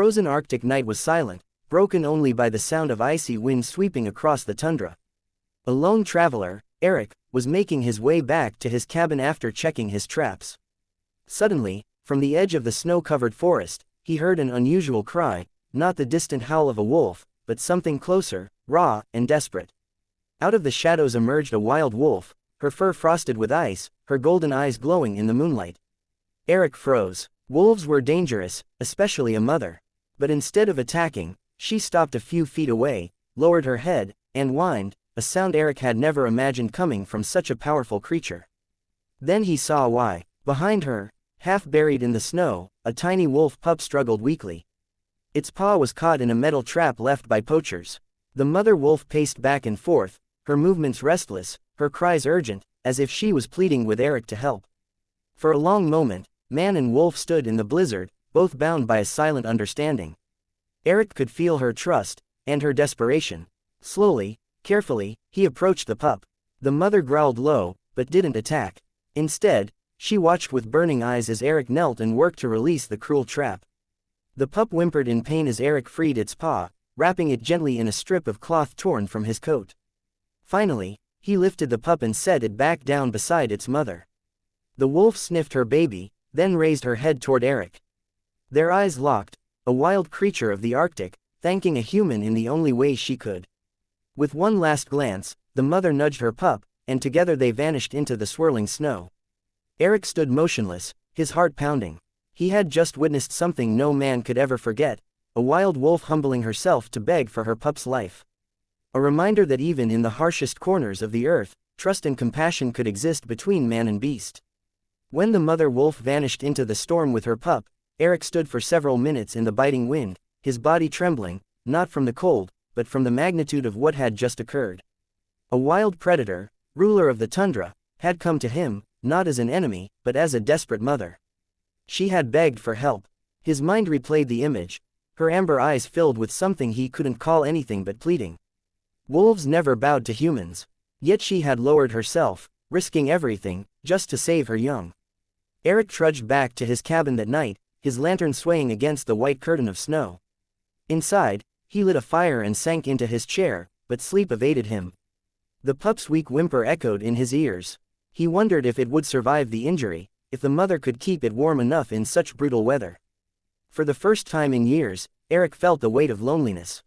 frozen Arctic night was silent, broken only by the sound of icy wind sweeping across the tundra. A lone traveler, Eric, was making his way back to his cabin after checking his traps. Suddenly, from the edge of the snow-covered forest, he heard an unusual cry, not the distant howl of a wolf, but something closer, raw, and desperate. Out of the shadows emerged a wild wolf, her fur frosted with ice, her golden eyes glowing in the moonlight. Eric froze. Wolves were dangerous, especially a mother. But instead of attacking, she stopped a few feet away, lowered her head, and whined, a sound Eric had never imagined coming from such a powerful creature. Then he saw why. Behind her, half buried in the snow, a tiny wolf pup struggled weakly. Its paw was caught in a metal trap left by poachers. The mother wolf paced back and forth, her movements restless, her cries urgent, as if she was pleading with Eric to help. For a long moment, man and wolf stood in the blizzard, both bound by a silent understanding. Eric could feel her trust, and her desperation. Slowly, carefully, he approached the pup. The mother growled low, but didn't attack. Instead, she watched with burning eyes as Eric knelt and worked to release the cruel trap. The pup whimpered in pain as Eric freed its paw, wrapping it gently in a strip of cloth torn from his coat. Finally, he lifted the pup and set it back down beside its mother. The wolf sniffed her baby, then raised her head toward Eric. Their eyes locked, a wild creature of the Arctic, thanking a human in the only way she could. With one last glance, the mother nudged her pup, and together they vanished into the swirling snow. Eric stood motionless, his heart pounding. He had just witnessed something no man could ever forget, a wild wolf humbling herself to beg for her pup's life. A reminder that even in the harshest corners of the earth, trust and compassion could exist between man and beast. When the mother wolf vanished into the storm with her pup, Eric stood for several minutes in the biting wind, his body trembling, not from the cold, but from the magnitude of what had just occurred. A wild predator, ruler of the tundra, had come to him, not as an enemy, but as a desperate mother. She had begged for help. His mind replayed the image, her amber eyes filled with something he couldn't call anything but pleading. Wolves never bowed to humans. Yet she had lowered herself, risking everything, just to save her young. Eric trudged back to his cabin that night, his lantern swaying against the white curtain of snow. Inside, he lit a fire and sank into his chair, but sleep evaded him. The pup's weak whimper echoed in his ears. He wondered if it would survive the injury, if the mother could keep it warm enough in such brutal weather. For the first time in years, Eric felt the weight of loneliness.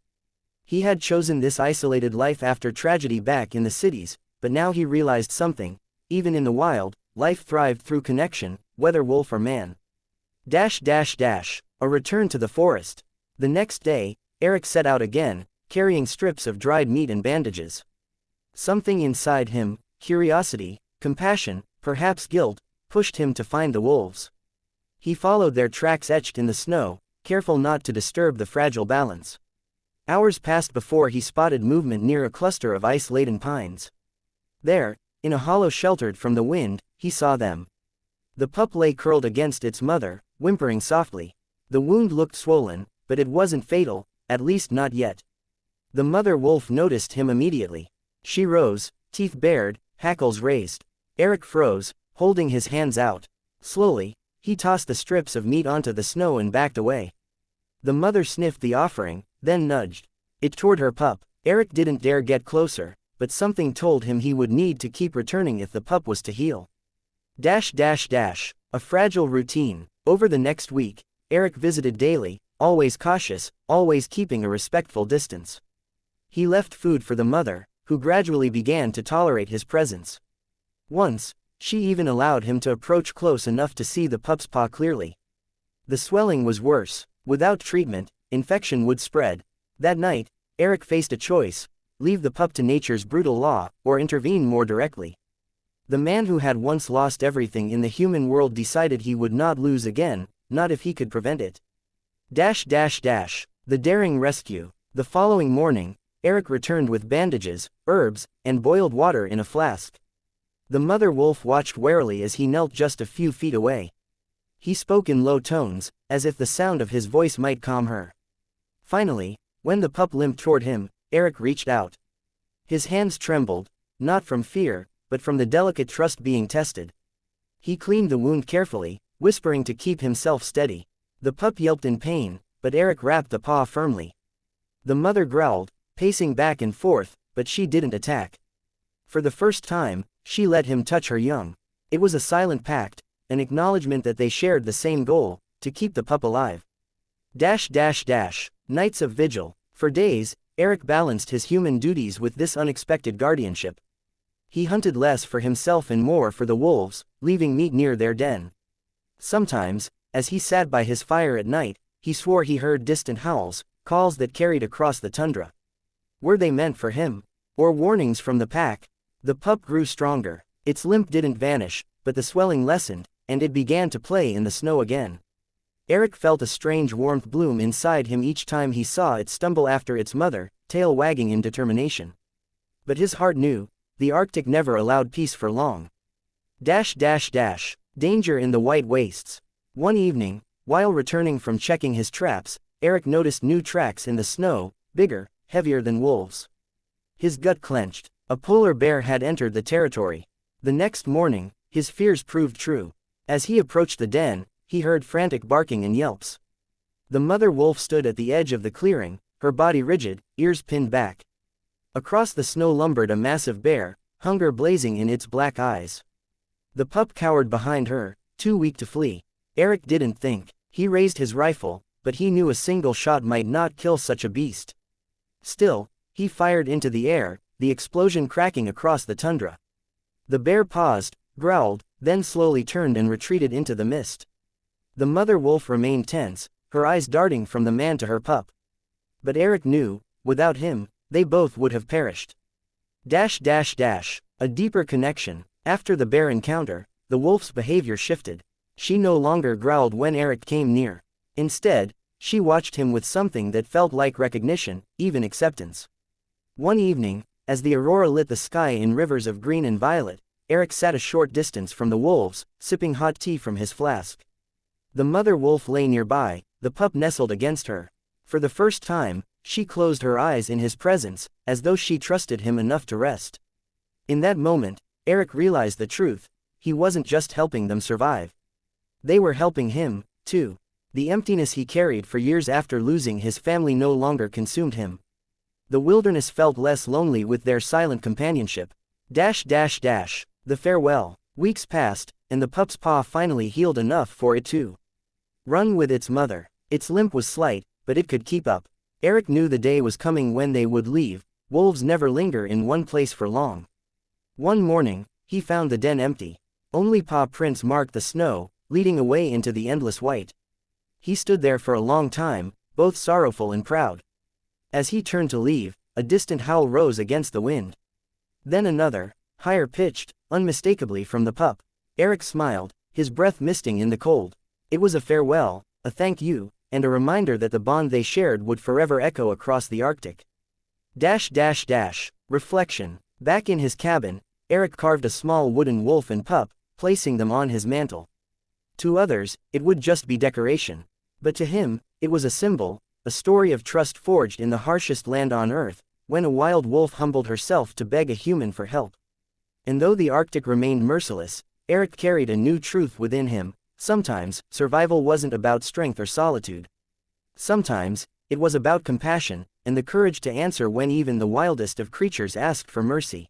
He had chosen this isolated life after tragedy back in the cities, but now he realized something: even in the wild, life thrived through connection, whether wolf or man. A return to the forest. The next day, Eric set out again, carrying strips of dried meat and bandages. Something inside him, curiosity, compassion, perhaps guilt, pushed him to find the wolves. He followed their tracks etched in the snow, careful not to disturb the fragile balance. Hours passed before he spotted movement near a cluster of ice-laden pines. There, in a hollow sheltered from the wind, he saw them. The pup lay curled against its mother, whimpering softly. The wound looked swollen, but it wasn't fatal, at least not yet. The mother wolf noticed him immediately. She rose, teeth bared, hackles raised. Eric froze, holding his hands out. Slowly, he tossed the strips of meat onto the snow and backed away. The mother sniffed the offering, then nudged it toward her pup. Eric didn't dare get closer, but something told him he would need to keep returning if the pup was to heal. A fragile routine. Over the next week, Eric visited daily, always cautious, always keeping a respectful distance. He left food for the mother, who gradually began to tolerate his presence. Once, she even allowed him to approach close enough to see the pup's paw clearly. The swelling was worse. Without treatment, infection would spread. That night, Eric faced a choice: leave the pup to nature's brutal law, or intervene more directly. The man who had once lost everything in the human world decided he would not lose again, not if he could prevent it. The daring rescue. The following morning, Eric returned with bandages, herbs, and boiled water in a flask. The mother wolf watched warily as he knelt just a few feet away. He spoke in low tones, as if the sound of his voice might calm her. Finally, when the pup limped toward him, Eric reached out. His hands trembled, not from fear, but from the delicate trust being tested. He cleaned the wound carefully, whispering to keep himself steady. The pup yelped in pain, but Eric wrapped the paw firmly. The mother growled, pacing back and forth, but she didn't attack. For the first time, she let him touch her young. It was a silent pact, an acknowledgement that they shared the same goal, to keep the pup alive. Nights of vigil. For days, Eric balanced his human duties with this unexpected guardianship. He hunted less for himself and more for the wolves, leaving meat near their den. Sometimes, as he sat by his fire at night, he swore he heard distant howls, calls that carried across the tundra. Were they meant for him? Or warnings from the pack? The pup grew stronger. Its limp didn't vanish, but the swelling lessened, and it began to play in the snow again. Eric felt a strange warmth bloom inside him each time he saw it stumble after its mother, tail wagging in determination. But his heart knew, the Arctic never allowed peace for long. Danger in the white wastes. One evening, while returning from checking his traps, Eric noticed new tracks in the snow, bigger, heavier than wolves. His gut clenched. A polar bear had entered the territory. The next morning, his fears proved true. As he approached the den, he heard frantic barking and yelps. The mother wolf stood at the edge of the clearing, her body rigid, ears pinned back. Across the snow lumbered a massive bear, hunger blazing in its black eyes. The pup cowered behind her, too weak to flee. Eric didn't think. He raised his rifle, but he knew a single shot might not kill such a beast. Still, he fired into the air, the explosion cracking across the tundra. The bear paused, growled, then slowly turned and retreated into the mist. The mother wolf remained tense, her eyes darting from the man to her pup. But Eric knew, without him, they both would have perished. A deeper connection. After the bear encounter, the wolf's behavior shifted. She no longer growled when Eric came near. Instead, she watched him with something that felt like recognition, even acceptance. One evening, as the aurora lit the sky in rivers of green and violet, Eric sat a short distance from the wolves, sipping hot tea from his flask. The mother wolf lay nearby, the pup nestled against her. For the first time, she closed her eyes in his presence, as though she trusted him enough to rest. In that moment, Eric realized the truth. He wasn't just helping them survive. They were helping him, too. The emptiness he carried for years after losing his family no longer consumed him. The wilderness felt less lonely with their silent companionship. The farewell. Weeks passed, and the pup's paw finally healed enough for it to run with its mother. Its limp was slight, but it could keep up. Eric knew the day was coming when they would leave. Wolves never linger in one place for long. One morning, he found the den empty. Only paw prints marked the snow, leading away into the endless white. He stood there for a long time, both sorrowful and proud. As he turned to leave, a distant howl rose against the wind. Then another, higher pitched, unmistakably from the pup. Eric smiled, his breath misting in the cold. It was a farewell, a thank you, and a reminder that the bond they shared would forever echo across the Arctic. Reflection. Back in his cabin, Eric carved a small wooden wolf and pup, placing them on his mantle. To others, it would just be decoration. But to him, it was a symbol, a story of trust forged in the harshest land on Earth, when a wild wolf humbled herself to beg a human for help. And though the Arctic remained merciless, Eric carried a new truth within him. Sometimes, survival wasn't about strength or solitude. Sometimes, it was about compassion, and the courage to answer when even the wildest of creatures asked for mercy.